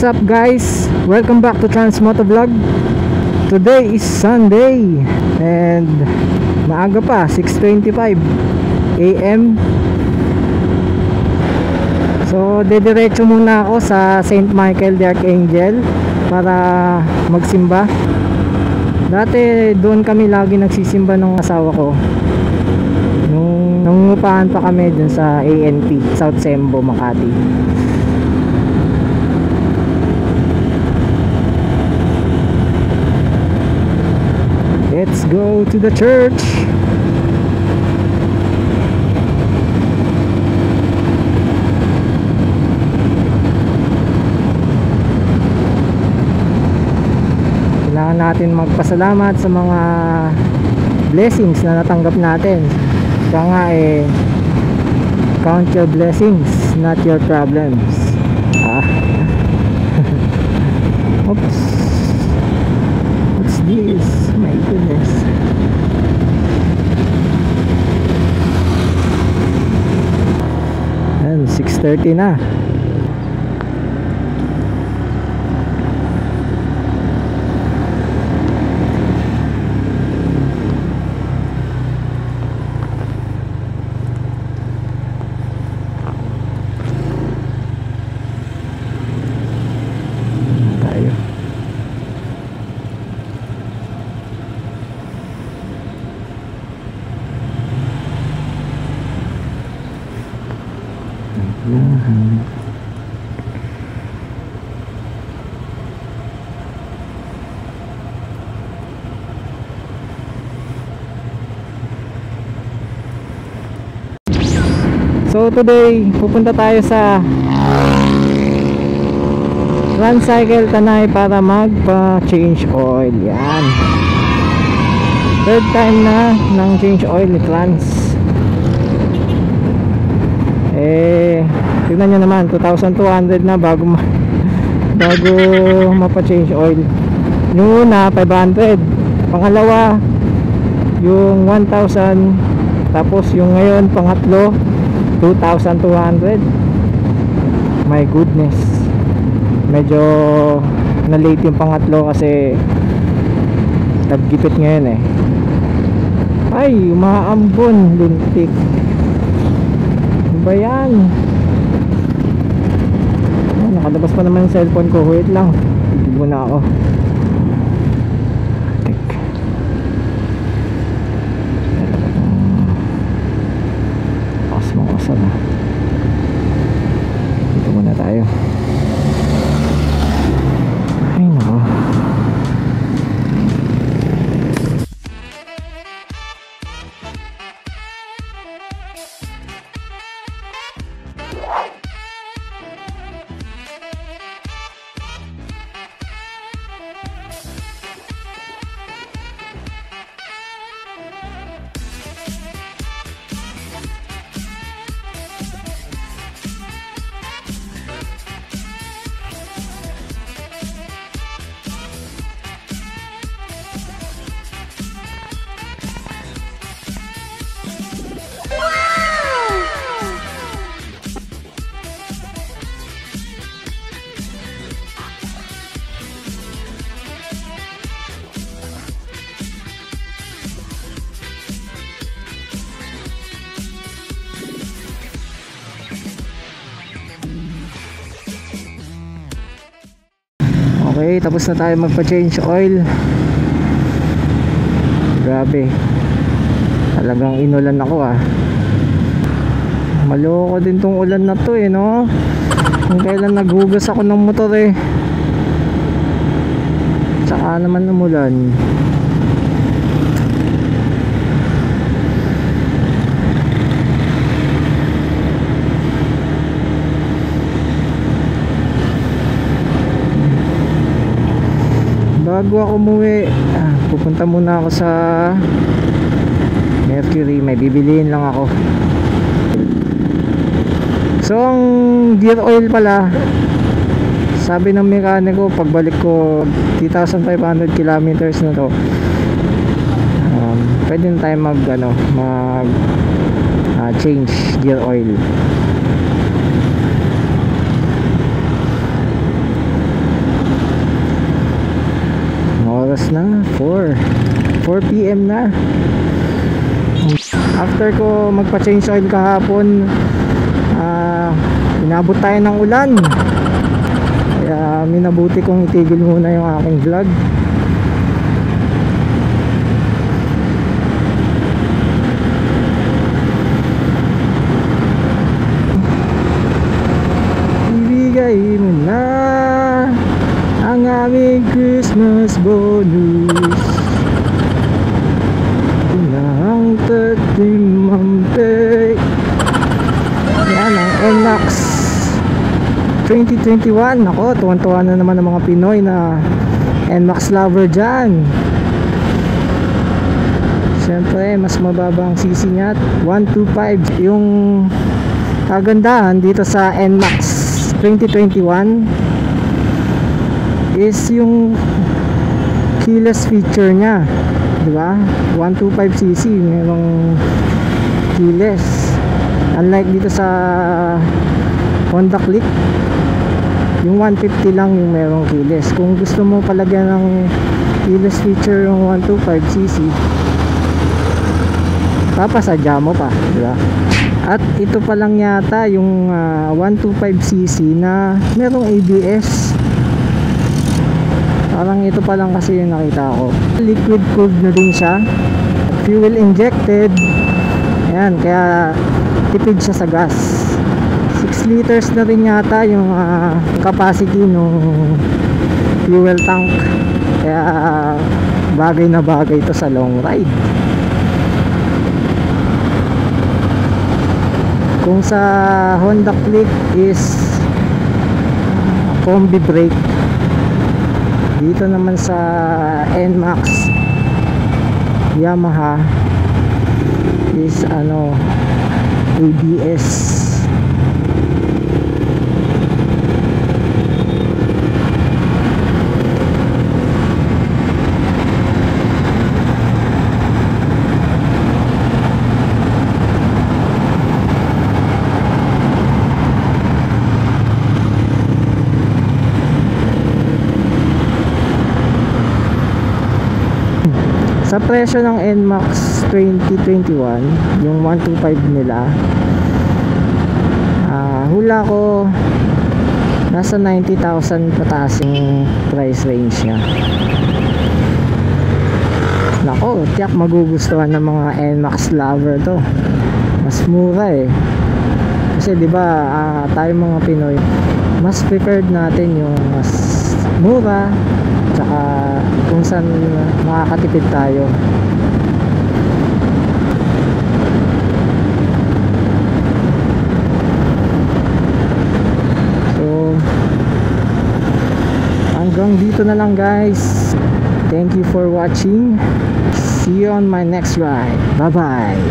What's up guys? Welcome back to Transmoto Vlog. Today is Sunday and maaga pa, 6:25 AM. So dediretso muna ako sa St. Michael the Archangel para magsimba. Dati doon kami lagi nagsisimba ng asawa ko nung nangungupahan pa kami dun sa ANP, South Sembo, Makati. Let's go to the church. Kailangan natin magpasalamat sa mga blessings na natanggap natin. Kaya nga count your blessings, not your problems. Oops. What's this? My goodness. And 6:30 na. So today pupunta tayo sa Transcycle Tanay para magpa-change oil. Yan, third time na ng change oil ni Trans. Tignan nyo naman, 2,200 na bago mapa-change oil. Yung una 500, pangalawa yung 1,000, tapos yung ngayon pangatlo 2,200. My goodness, medyo na late yung pangatlo kasi naggipit ngayon ay umaambon, lintik. Ano ba yan? Nakalabas pa naman yung cellphone ko. Wait lang, hindi muna ako. Dito muna tayo. Ay nako. Okay, tapos na tayo magpa-change oil. Grabe, talagang inulan ako Maloko din tong ulan na to no? Kung kailan naghugas ako ng motor tsaka naman umulan. Bago ako umuwi, pupunta muna ako sa Mercury. May bibiliin lang ako. So ang gear oil pala, sabi ng mekaniko pagbalik ko 3,500 kilometers na to, pwede na tayo mag change gear oil. oras na? 4 PM na. After ko magpa-change oil kahapon, inabot tayo ng ulan. Kaya minabuti kong itigil muna yung aking vlog. Ibigay mo na ang aming Christmas bonus. Ang tatimante. Yan ang NMAX 2021. Ako, tuwan-tuwa na naman ang mga Pinoy na NMAX lover dyan. Siyempre, mas mababa ang CC nya, 125. Yung kagandahan dito sa NMAX 2021 is yung keyless feature nya, diba? 125cc merong keyless, unlike dito sa Honda Click, yung 150 lang yung merong keyless. Kung gusto mo palagyan ng keyless feature yung 125cc, papasadya mo pa, diba? At ito pa lang yata yung 125cc na merong ABS. Parang ito pa lang kasi yung nakita ko. Liquid cooled na din siya, fuel injected. Ayan, kaya tipid siya sa gas. 6 liters na rin yata yung capacity ng fuel tank. Kaya bagay na bagay ito sa long ride. Kung sa Honda Click is combi brake, dito naman sa NMAX Yamaha is ABS. Sa presyo ng NMAX 2021, yung 125 nila, hula ko nasa 90,000 pataas yung price range nya. Nako, tiyak magugustuhan ng mga NMAX lover to. Mas mura eh. Kasi diba, tayo mga Pinoy, mas preferred natin yung mas mura, tsaka kung saan makakatipid tayo. So hanggang dito na lang guys. Thank you for watching. See you on my next ride. Bye bye.